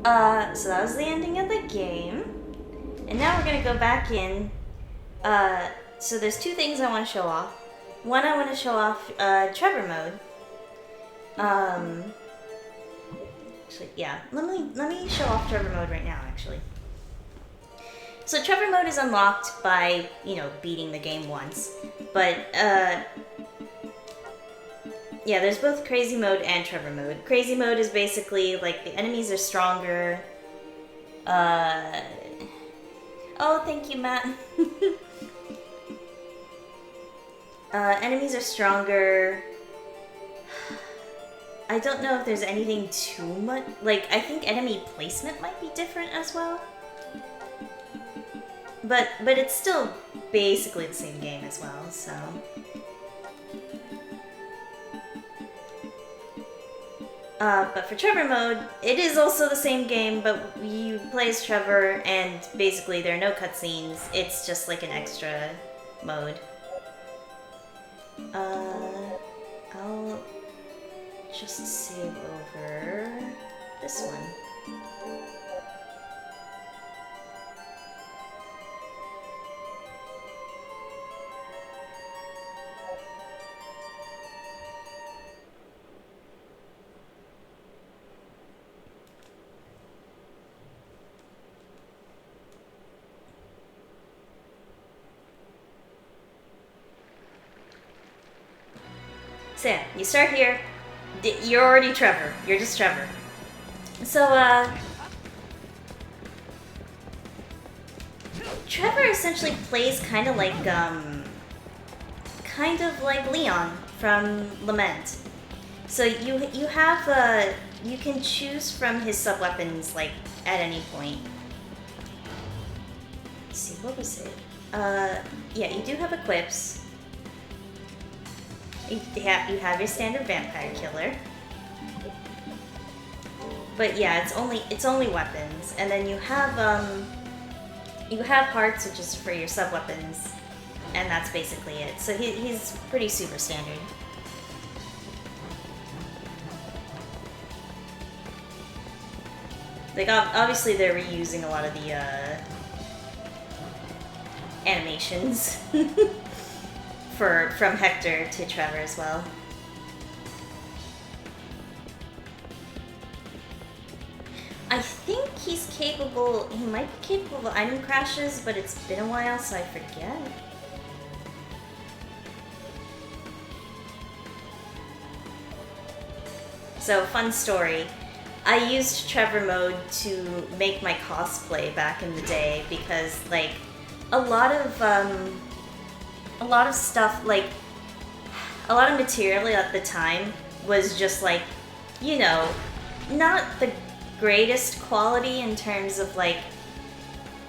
So that was the ending of the game. And now we're gonna go back in. So there's two things I want to show off. One, I want to show off Trevor mode. Actually, yeah. Let me show off Trevor mode right now. Actually. So Trevor mode is unlocked by beating the game once, but yeah, there's both crazy mode and Trevor mode. Crazy mode is basically like the enemies are stronger. Oh, thank you, Matt. Enemies are stronger. I don't know if there's anything too much. Like, I think enemy placement might be different as well. But it's still basically the same game as well, so. But for Trevor mode, it is also the same game, but you play as Trevor, and basically there are no cutscenes. It's just like an extra mode. I'll just save over this one. So yeah, you start here. You're already Trevor. You're just Trevor. So, Trevor essentially plays kind of like Leon from Lament. So you have you can choose from his sub weapons like at any point. Let's see, what was it? Yeah, you do have equips. You have your standard vampire killer. But yeah, it's only weapons, and then you have hearts, which is for your sub weapons, and that's basically it. So he's pretty super standard. Like obviously they're reusing a lot of the animations from Hector to Trevor as well. I think he might be capable of item crashes, but it's been a while, so I forget. So, fun story. I used Trevor mode to make my cosplay back in the day because, like, a lot of stuff, like, a lot of material at the time was just, like, not the greatest quality in terms of, like,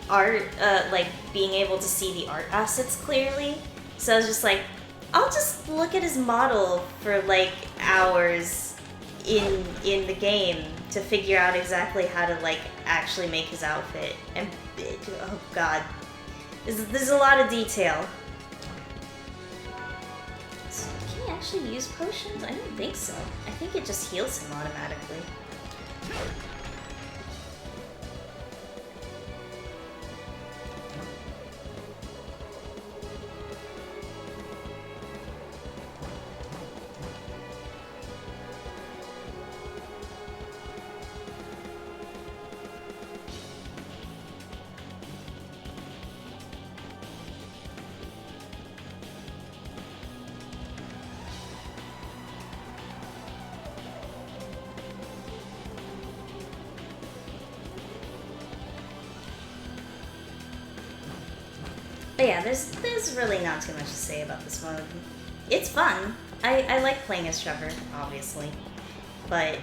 art, like, being able to see the art assets clearly. So I was just like, I'll just look at his model for, like, hours in the game to figure out exactly how to, like, actually make his outfit. And, oh god. There's a lot of detail. Can he actually use potions? I don't think so. I think it just heals him automatically. But yeah, there's really not too much to say about this mode. It's fun. I like playing as Trevor, obviously. But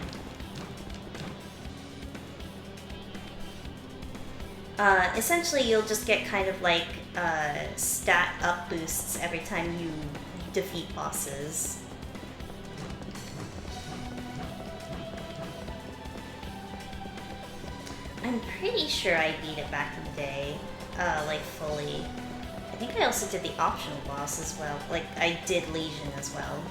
essentially you'll just get kind of like stat up boosts every time you defeat bosses. I'm pretty sure I beat it back in the day, like fully. I think I also did the optional boss as well. Like, I did Legion as well.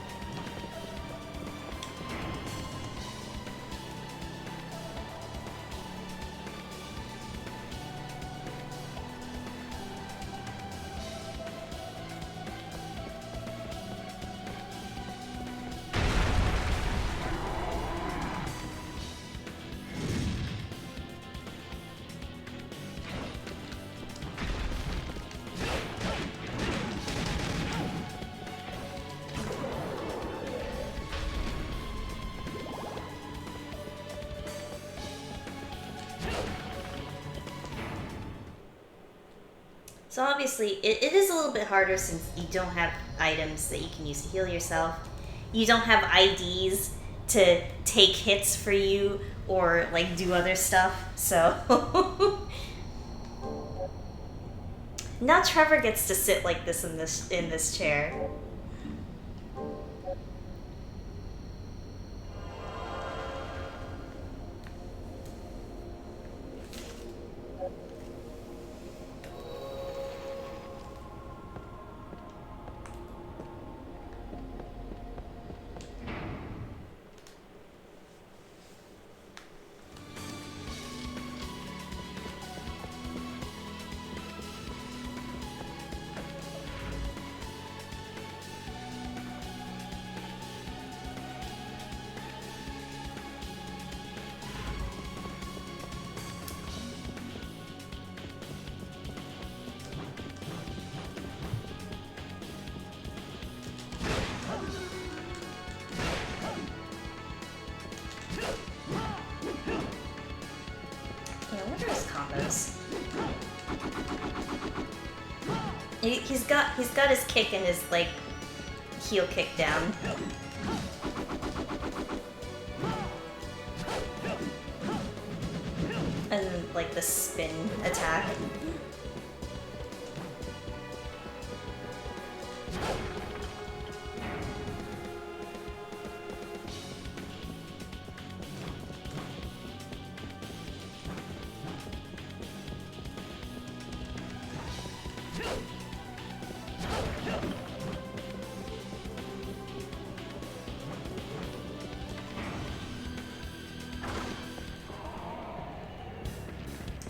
So obviously, it is a little bit harder since you don't have items that you can use to heal yourself. You don't have IDs to take hits for you or like do other stuff. So now Trevor gets to sit like this in this chair. He's got his kick and his like heel kick down. And like the spin attack.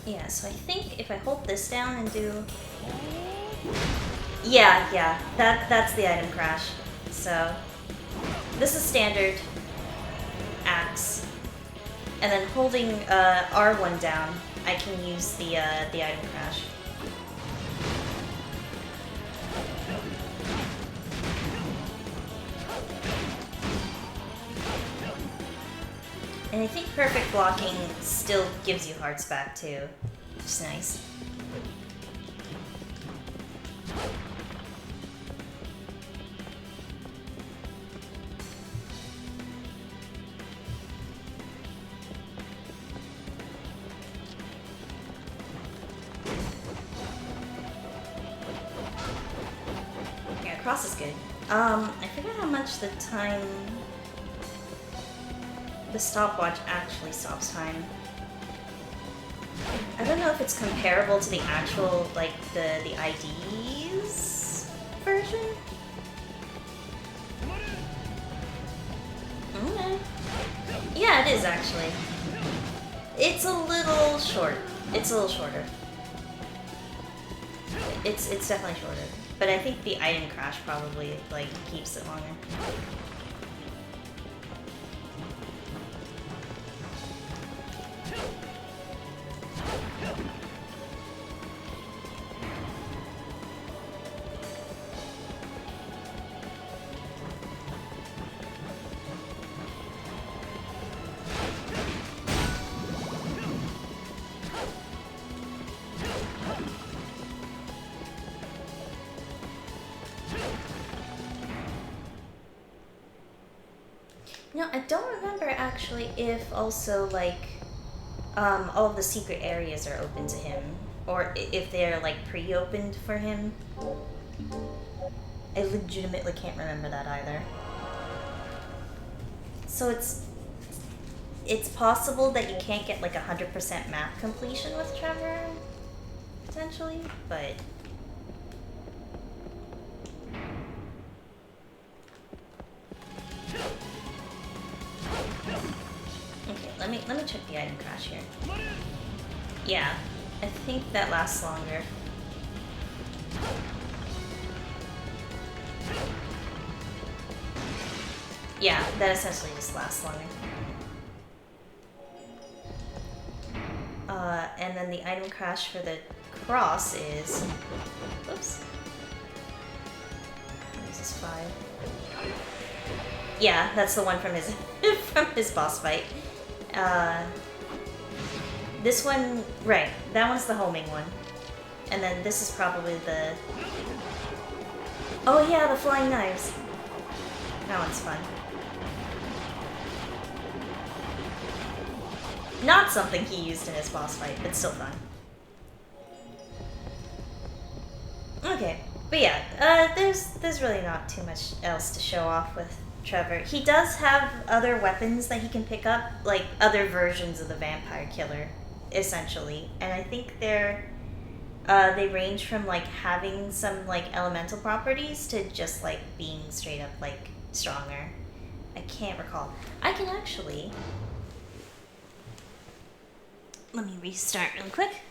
Yeah, so I think if I hold this down and do... Yeah, that's the item crash. So, this is standard axe. And then holding R1 down, I can use the item crash. And I think perfect blocking still gives you hearts back too, which is nice. Yeah, cross is good. I forget how much the time... The stopwatch actually stops time. I don't know if it's comparable to the actual, like, the IDs version? Okay. Yeah, it is actually. It's a little short. It's a little shorter. It's definitely shorter. But I think the item crash probably, like, keeps it longer. No, I don't remember actually if also like all of the secret areas are open to him, or if they're like pre-opened for him. I legitimately can't remember that either. So it's possible that you can't get like 100% map completion with Trevor, potentially, but. Okay, let me check the item crash here. Yeah, I think that lasts longer. Yeah, that essentially just lasts longer. And then the item crash for the cross is... Oops. This is 5. Yeah, that's the one from his from his boss fight. This one, right, that one's the homing one. And then this is probably the... Oh yeah, the flying knives. That one's fun. Not something he used in his boss fight, but still fun. Okay, but yeah, there's really not too much else to show off with Trevor. He does have other weapons that he can pick up, like other versions of the vampire killer, essentially. And I think they range from like having some like elemental properties to just like being straight up like stronger. I can't recall. I can actually... Let me restart real quick.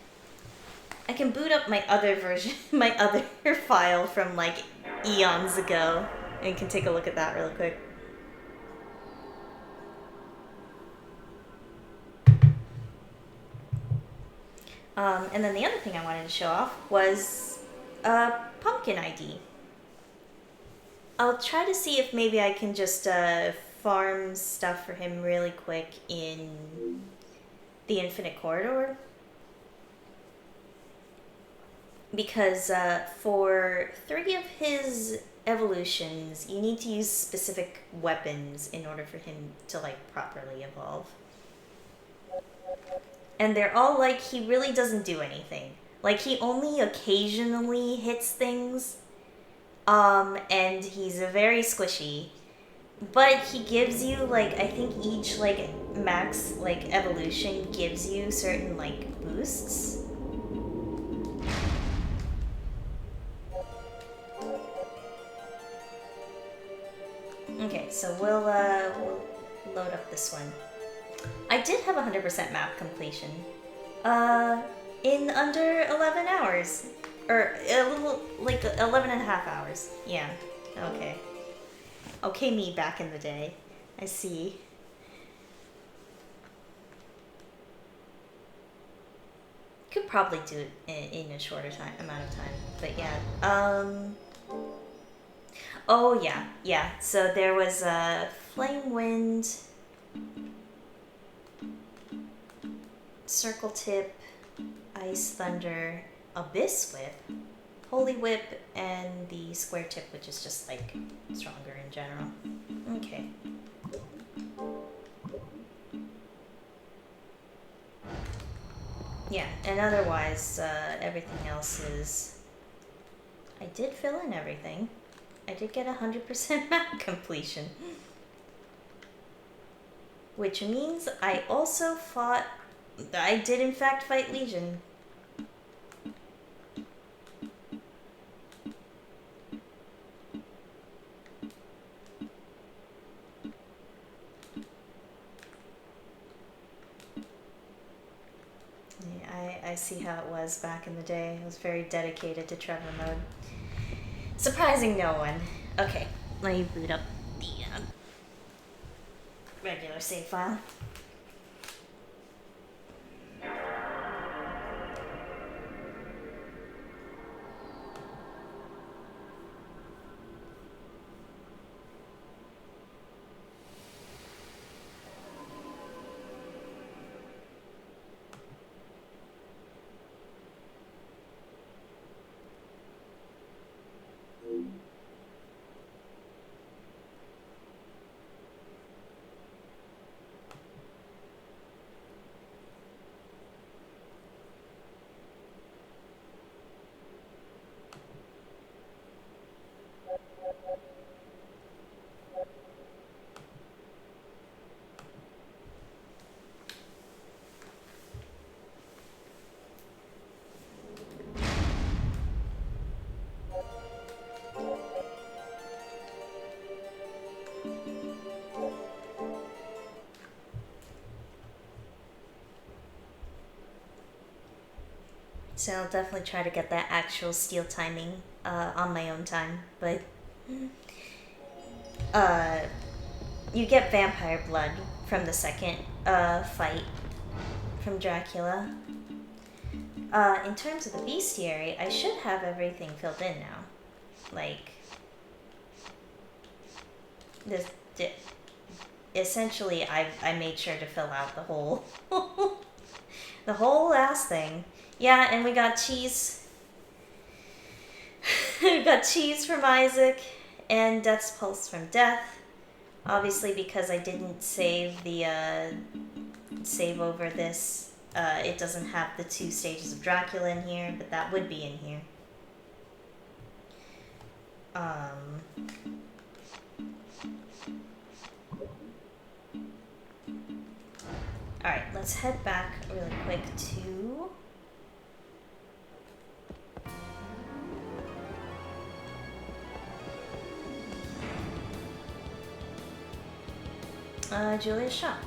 I can boot up my other version, my other file from like eons ago, and can take a look at that real quick. And then the other thing I wanted to show off was Pumpkin ID. I'll try to see if maybe I can just farm stuff for him really quick in the Infinite Corridor. Because for 3 of his evolutions, you need to use specific weapons in order for him to like properly evolve. And they're all like, he really doesn't do anything. Like, he only occasionally hits things. And he's very squishy. But he gives you, like, I think each, like, max, like, evolution gives you certain, like, boosts. Okay, so we'll load up this one. I did have 100% map completion. In under 11 hours. Or a little, like 11 and a half hours. Yeah, okay. Okay, me back in the day. I see. Could probably do it in a shorter amount of time. But yeah, oh yeah. So there was Flame Wind, Circle Tip, Ice Thunder, Abyss Whip, Holy Whip, and the Square Tip, which is just like stronger in general. Okay. Yeah, and otherwise, everything else is... I did fill in everything. I did get 100% map completion. Which means I also fought... I did in fact fight Legion. I see how it was back in the day. I was very dedicated to Trevor mode. Surprising no one. Okay, let me boot up the regular save file. So I'll definitely try to get that actual steel timing on my own time, but you get vampire blood from the second fight from Dracula. In terms of the bestiary, I should have everything filled in now. Like, this, essentially, I made sure to fill out the whole, the whole last thing. Yeah, and we got cheese. We've got Cheese from Isaac and Death's Pulse from Death. Obviously, because I didn't save the save over this, it doesn't have the 2 stages of Dracula in here, but that would be in here. Alright, let's head back really quick to... Julia's shop.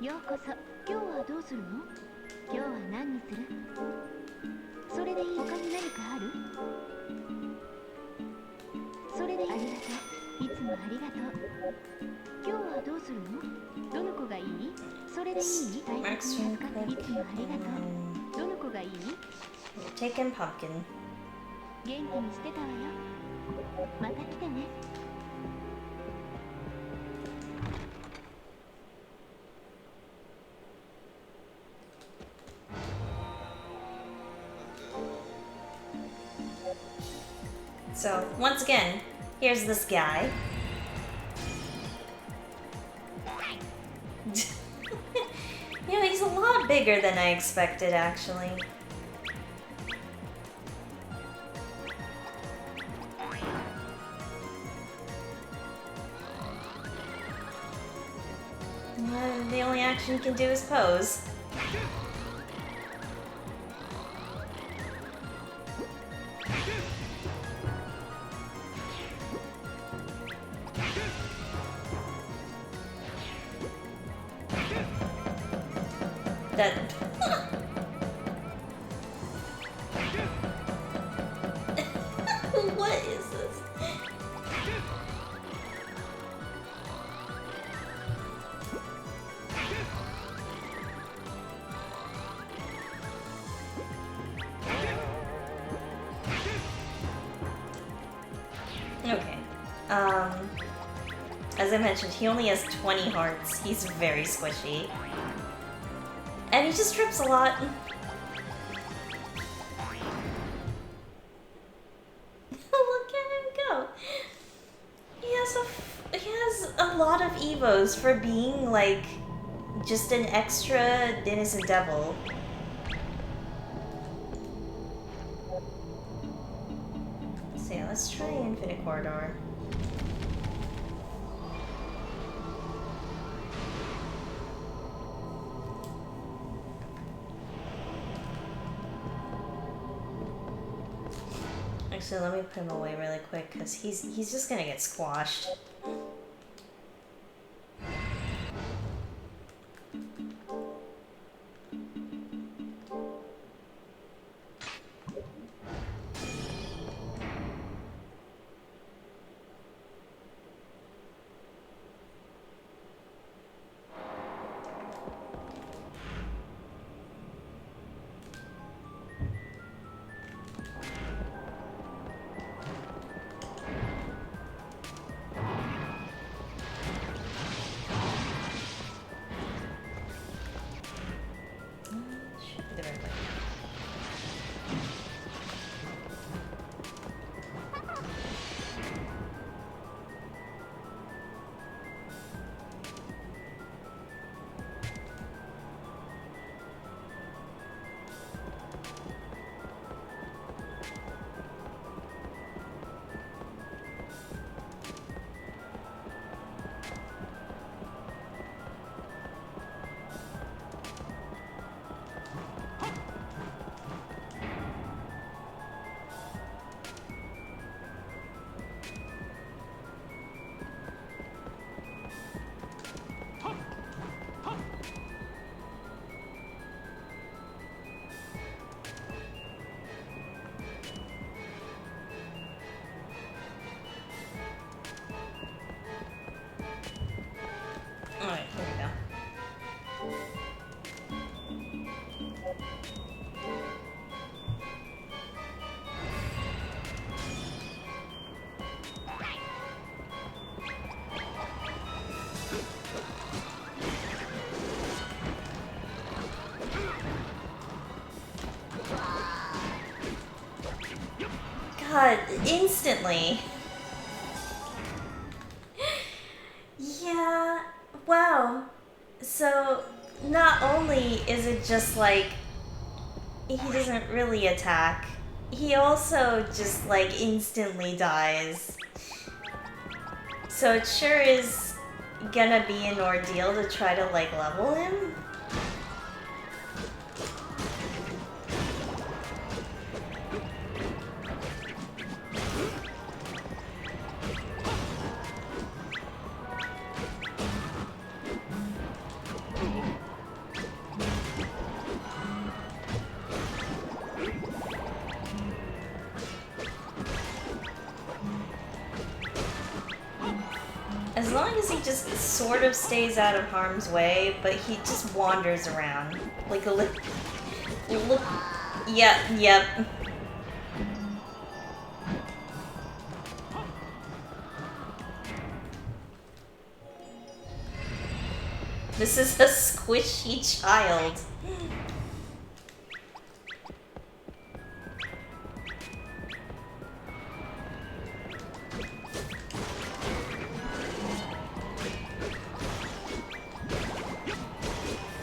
ようこそ。今日はどうするの？今日は何にする？それでいい。他に何かある？それでいい。ありがとう。いつもありがとう。今日はどうするの？どの子がいい？それでいい。大切に預かっていつもありがとう。どの子がいい？ Taken pumpkin. 元気にしてたわよ。また来てね。So, once again, here's this guy. You know, he's a lot bigger than I expected, actually. The only action he can do is pose. That... What is this? Okay. As I mentioned, he only has 20 hearts. He's very squishy. And he just trips a lot. Look at him go. He has a lot of evos for being like just an extra innocent devil. So yeah, let's try Infinite Corridor. Actually, let me put him away really quick, because he's just gonna get squashed. Alright, here we go. God, instantly. Yeah, wow. So, not only is it just like, he doesn't really attack, he also just like instantly dies. So it sure is gonna be an ordeal to try to like level him. As long as he just sort of stays out of harm's way, but he just wanders around. Like a look. Yep. This is a squishy child.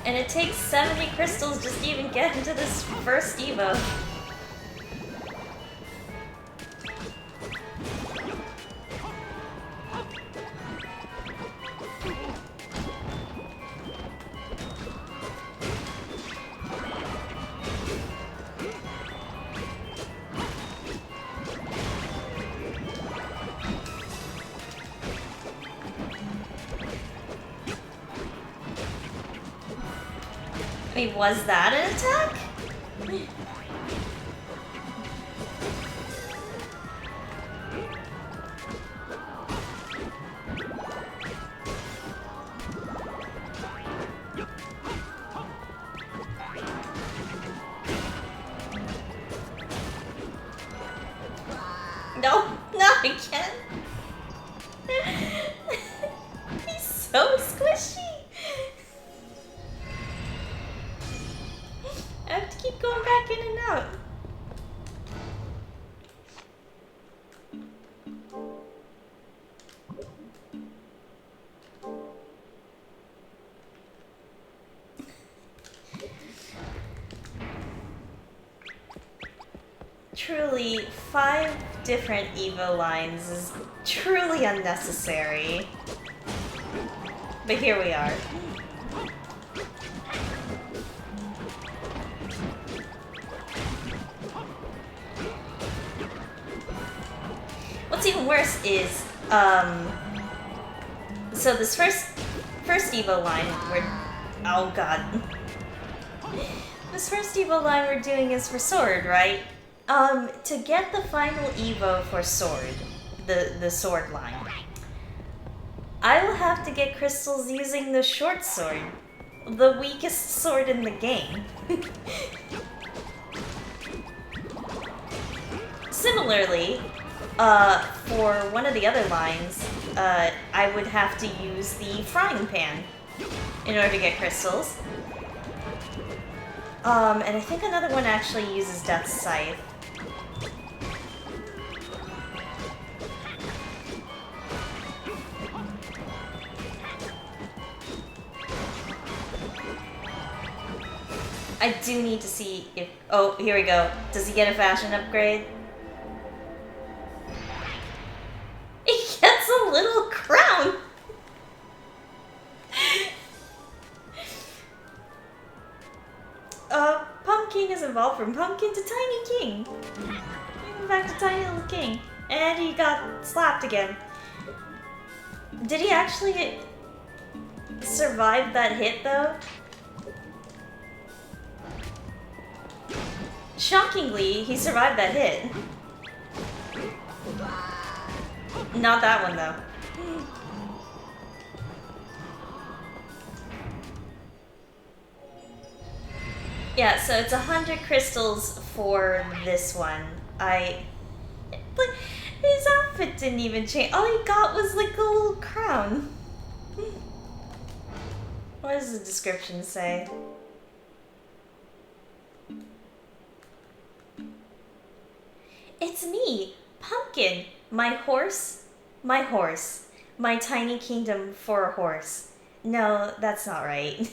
And it takes 70 crystals just to even get into this first Evo. Wait, was that an attack? No, not again. He's so squishy. I have to keep going back in and out. Truly, 5 different Evo lines is truly unnecessary. But here we are. even worse is, so this first Evo line, oh god. This first Evo line we're doing is for Sword, right? To get the final Evo for Sword, the Sword line, I will have to get crystals using the short sword, the weakest sword in the game. Similarly, for one of the other lines, I would have to use the frying pan in order to get crystals. And I think another one actually uses Death's Scythe. I do need to see if... Oh, here we go. Does he get a fashion upgrade? He gets a little crown! Pumpkin is evolved from Pumpkin to Tiny King. Even back to Tiny Little King. And he got slapped again. Did he actually survive that hit, though? Shockingly, he survived that hit. Not that one, though. Yeah, so it's 100 crystals for this one. But his outfit didn't even change. All he got was like a little crown. What does the description say? It's me, Pumpkin. My horse, my tiny kingdom for a horse. No, that's not right.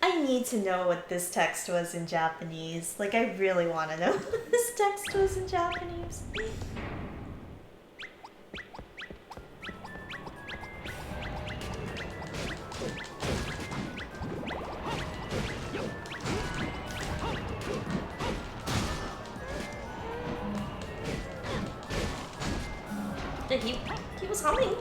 I need to know what this text was in Japanese. Like, I really want to know what this text was in Japanese. He was humming.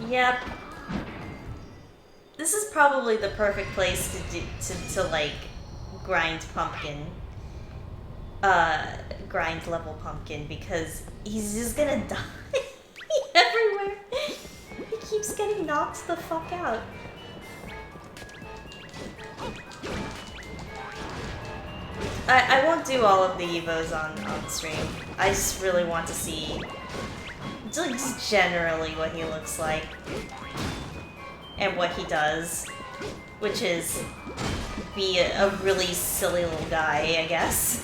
Yep. This is probably the perfect place to like grind Pumpkin. Grind level Pumpkin, because he's just gonna die everywhere. He keeps getting knocked the fuck out. I won't do all of the Evos on stream. I just really want to see just generally what he looks like. And what he does. Which is be a really silly little guy, I guess.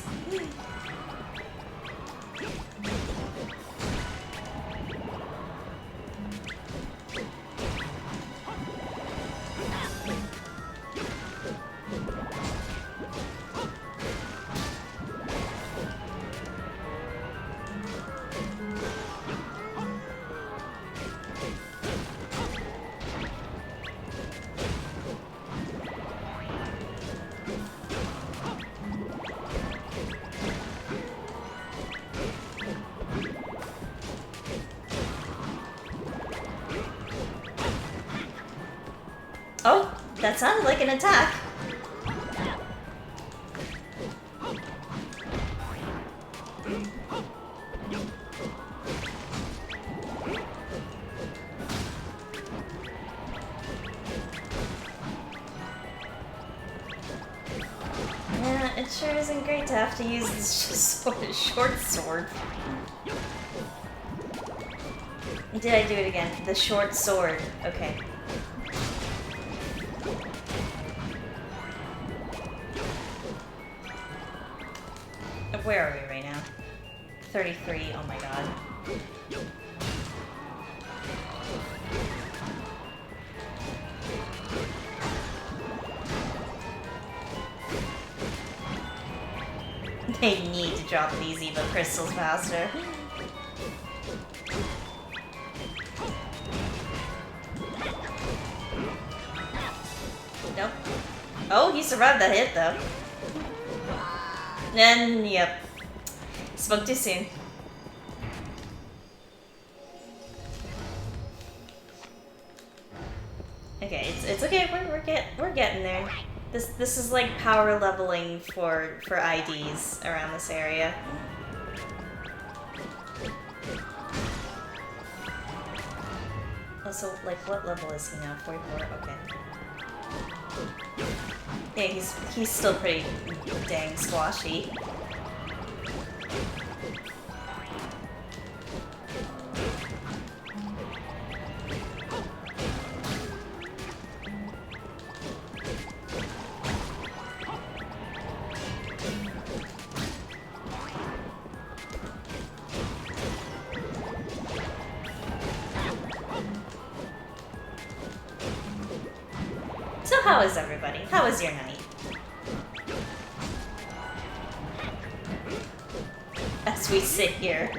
Oh, that sounded like an attack. Yeah, it sure isn't great to have to use this short sword. Did I do it again? The short sword. Okay. Where are we right now? 33, oh my god. They need to drop these Eva crystals faster. Nope. Oh, he survived that hit though. And yep. Spoke too soon. Okay, it's okay. We're getting there. This is like power leveling for IDs around this area. Also, like, what level is he now? 44. Okay. Yeah, he's still pretty dang squashy. So how is everybody? How was your night? As we sit here,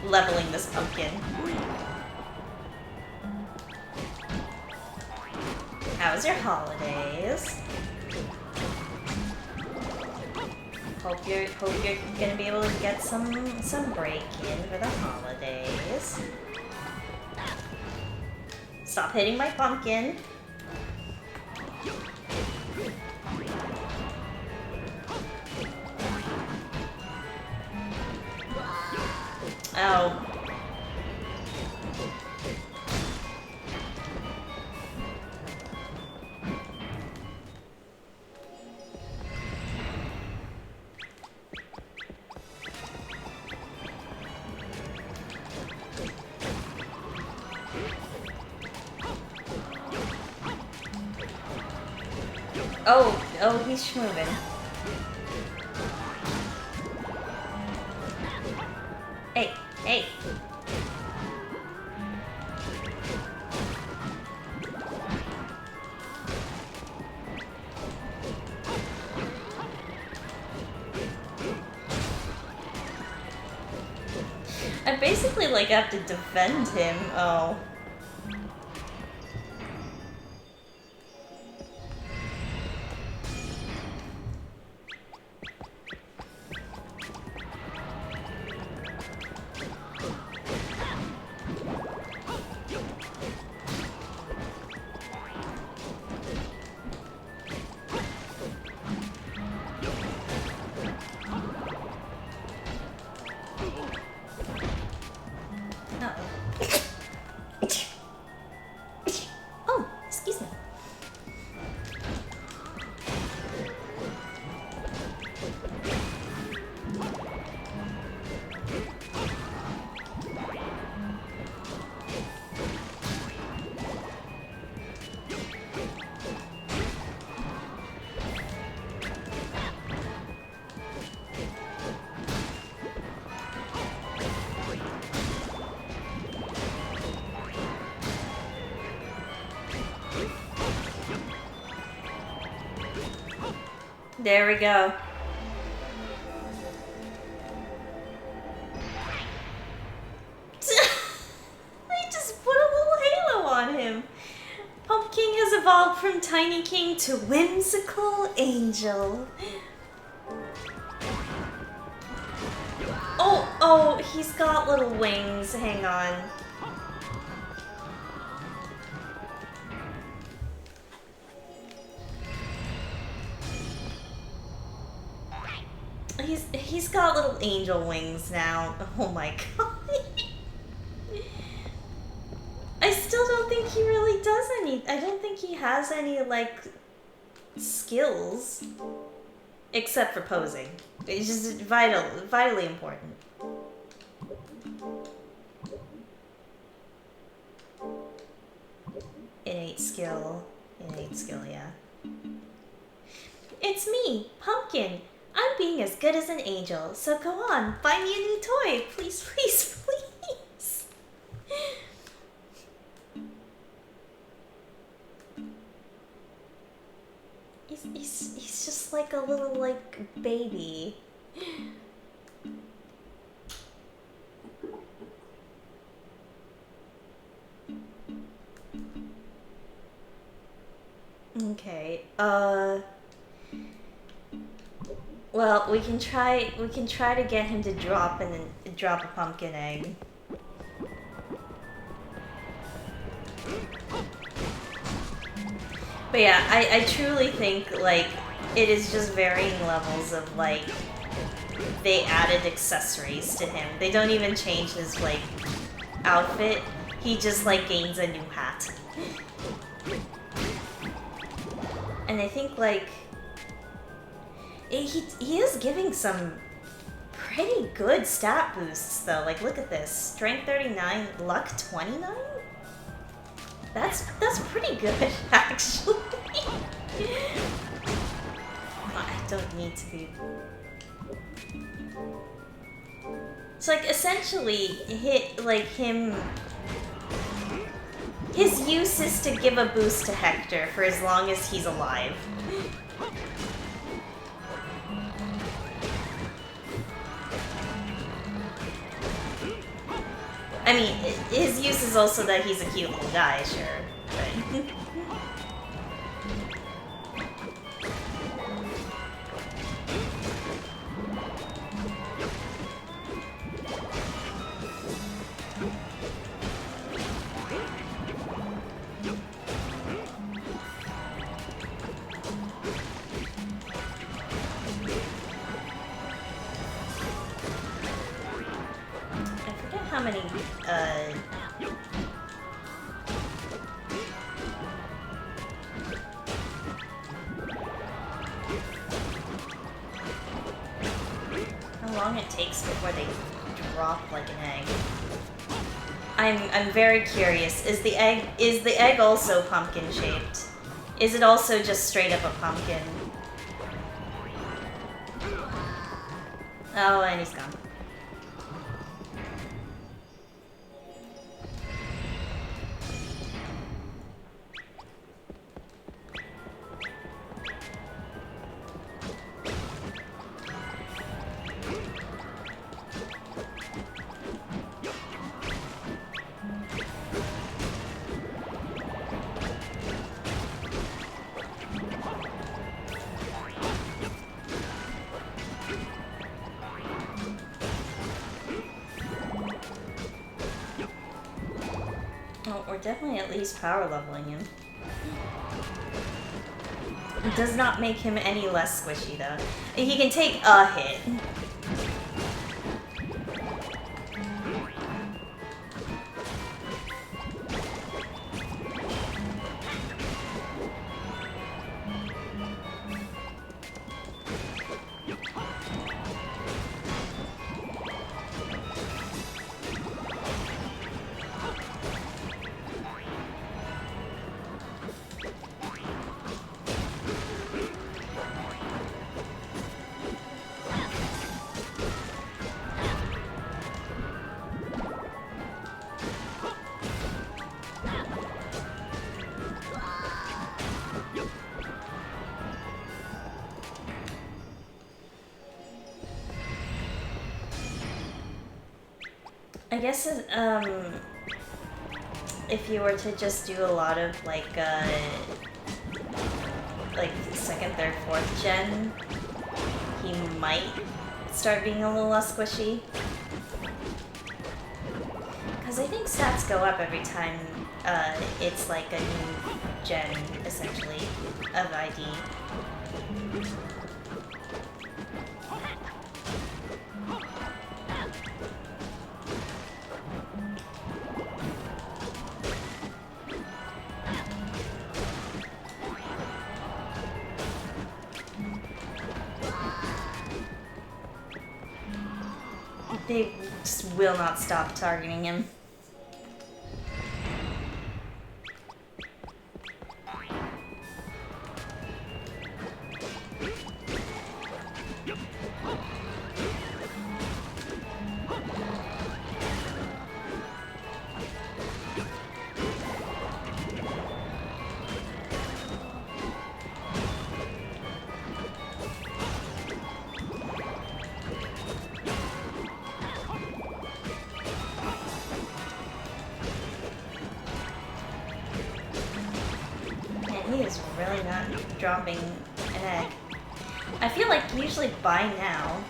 leveling this pumpkin. How was your holidays? Hope you're gonna be able to get some break in for the holidays. Stop hitting my pumpkin. Oh. Oh, he's schmoving. Hey. I basically, like, have to defend him. Oh. Oh, excuse me. There we go. I just put a little halo on him. Pumpkin has evolved from Tiny King to Whimsical Angel. Oh, he's got little wings. Hang on. He's got little angel wings now. Oh my god. I still don't think he really does any. I don't think he has any, like, skills. Except for posing. It's just vitally important. Innate skill, yeah. It's me, Pumpkin. I'm being as good as an angel, so go on, buy me a new toy. Please, please, please. He's just like a little, like, baby. Okay. Well, we can try to get him to drop a pumpkin egg. But yeah, I truly think, like, it is just varying levels of, like, they added accessories to him. They don't even change his, like, outfit. He just, like, gains a new hat. And I think, like, he is giving some pretty good stat boosts, though. Like, look at this. Strength 39, luck 29? That's pretty good, actually. I don't need to be... So, like, essentially, his use is to give a boost to Hector for as long as he's alive. I mean, his use is also that he's a cute little guy, sure, but... How many, how long it takes before they drop like an egg. I'm very curious. Is the egg also pumpkin shaped? Is it also just straight up a pumpkin? Oh, and he's gone. Definitely at least power leveling him. It does not make him any less squishy though. He can take a hit. I guess, if you were to just do a lot of, like second, third, fourth gen, he might start being a little less squishy. Because I think stats go up every time, it's like a new gen, essentially, of ID. They just will not stop targeting him. is really not dropping an egg. I feel like usually by now...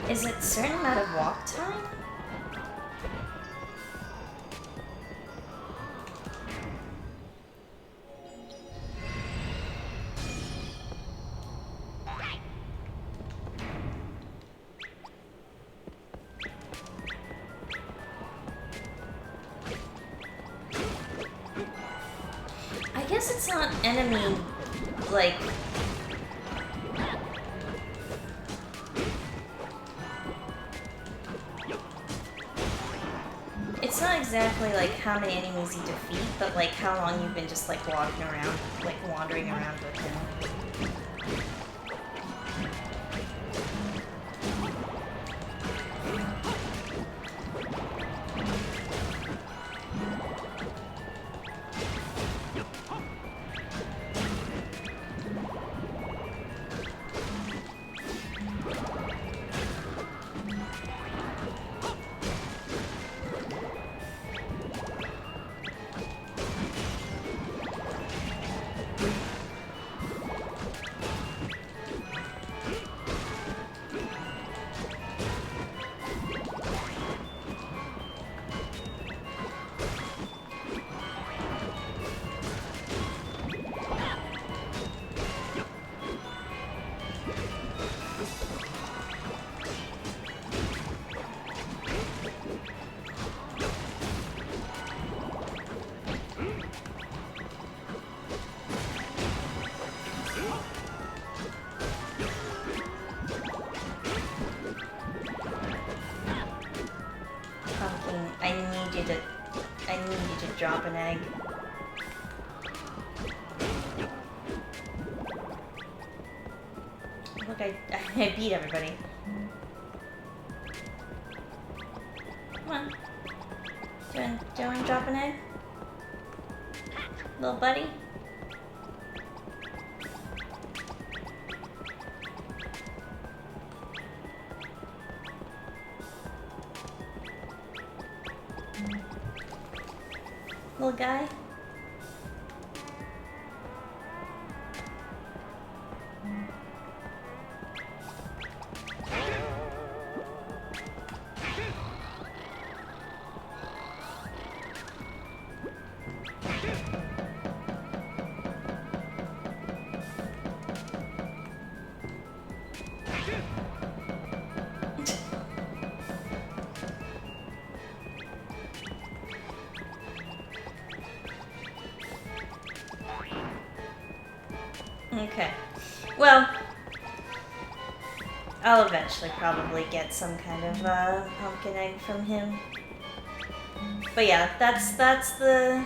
Is it a certain amount of walk time? I guess it's not enemy, like... It's not exactly like how many enemies you defeat, but like how long you've been just like walking around, like wandering around with him. I need you to drop an egg. Look, I beat everybody. Come on. Do you want to drop an egg? Little buddy? Little guy? Okay. Well, I'll eventually probably get some kind of pumpkin egg from him. But yeah, that's the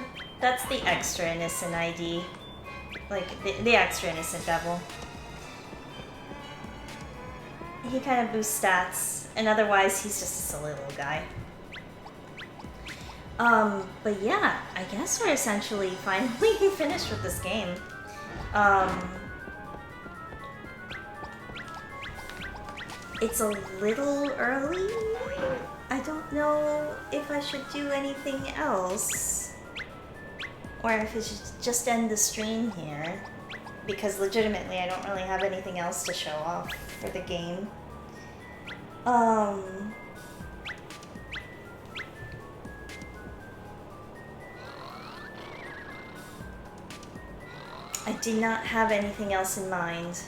extra innocent ID, like the extra innocent devil. He kind of boosts stats, and otherwise he's just a silly little guy. But yeah, I guess we're essentially finally finished with this game. It's a little early. I don't know if I should do anything else, or if I should just end the stream here, because legitimately I don't really have anything else to show off for the game. I did not have anything else in mind.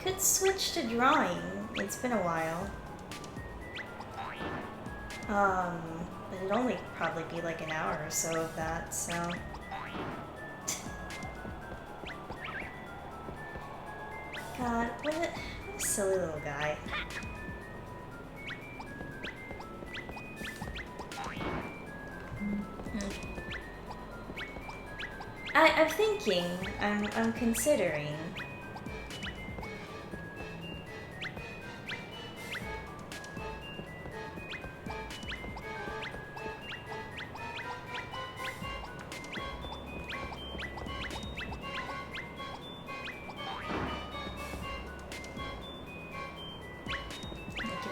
Could switch to drawing. It's been a while. But it'd only probably be like an hour or so of that, so... God, what a silly little guy. I'm thinking, I'm considering.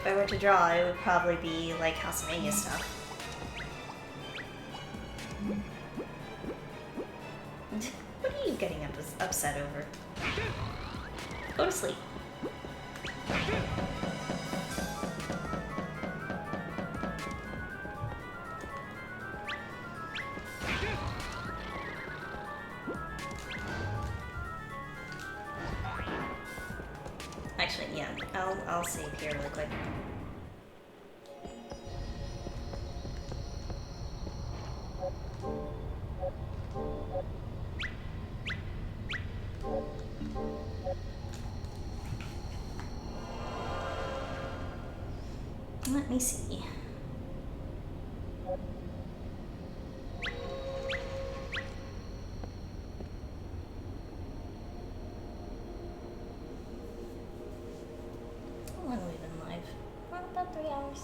I were to draw, it would probably be like Castlevania stuff. What are you getting upset over? Go to sleep. Actually, yeah, I'll save here real quick. Let me see. How long have we been live? About 3 hours.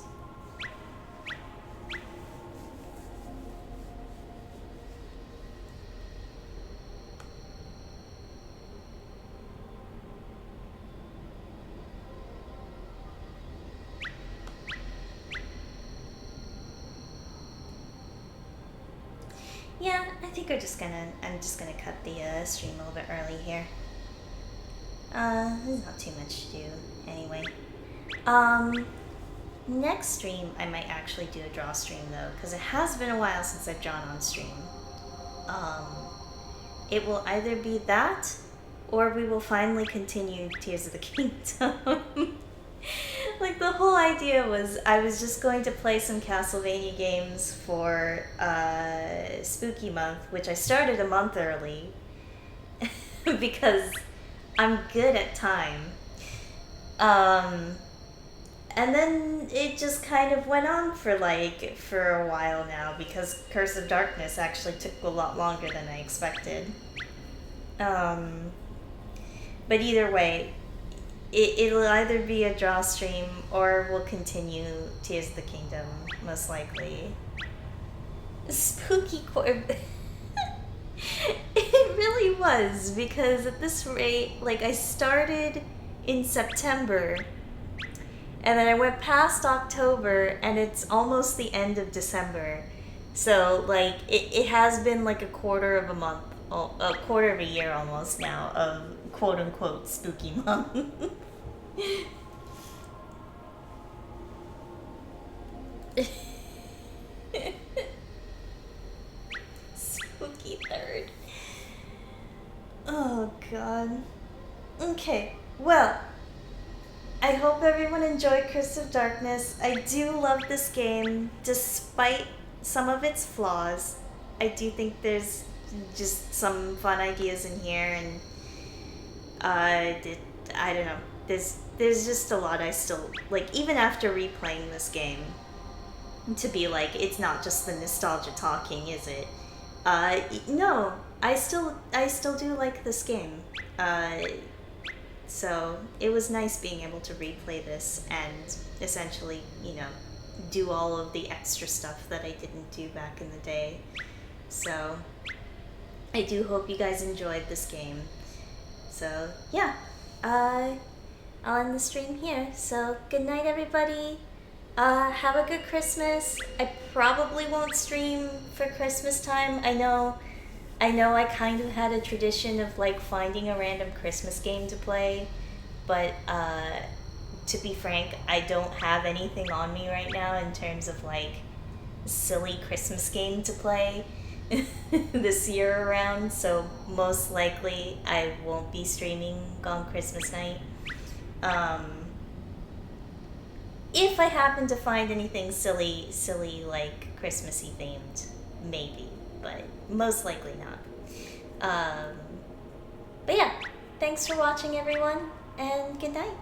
Yeah, I think I'm just gonna cut the stream a little bit early here. There's not too much to do anyway. Next stream I might actually do a draw stream though, because it has been a while since I've drawn on stream. It will either be that, or we will finally continue Tears of the Kingdom. Like, the whole idea was I was just going to play some Castlevania games for Spooky Month, which I started a month early because I'm good at time. And then it just kind of went on for a while now because Curse of Darkness actually took a lot longer than I expected. But either way, it'll either be a draw stream or we'll continue Tears of the Kingdom, most likely. Spooky It really was, because at this rate, like, I started in September, and then I went past October, and it's almost the end of December. So, like, it has been like a quarter of a year almost now of quote-unquote spooky month. Spooky third. Oh god. Okay, well, I hope everyone enjoyed Curse of Darkness. I do love this game, despite some of its flaws. I do think there's just some fun ideas in here, and I don't know. There's just a lot I still like, even after replaying this game, to be like, it's not just the nostalgia talking, is it? No, I still do like this game. So it was nice being able to replay this and essentially, you know, do all of the extra stuff that I didn't do back in the day. So I do hope you guys enjoyed this game. So yeah, I'll end the stream here. So good night, everybody. Have a good Christmas. I probably won't stream for Christmas time. I know I kind of had a tradition of like finding a random Christmas game to play, but to be frank, I don't have anything on me right now in terms of like silly Christmas game to play this year around, so most likely I won't be streaming on Christmas night. If I happen to find anything silly like Christmassy themed, maybe, but most likely not. But yeah, thanks for watching everyone, and good night.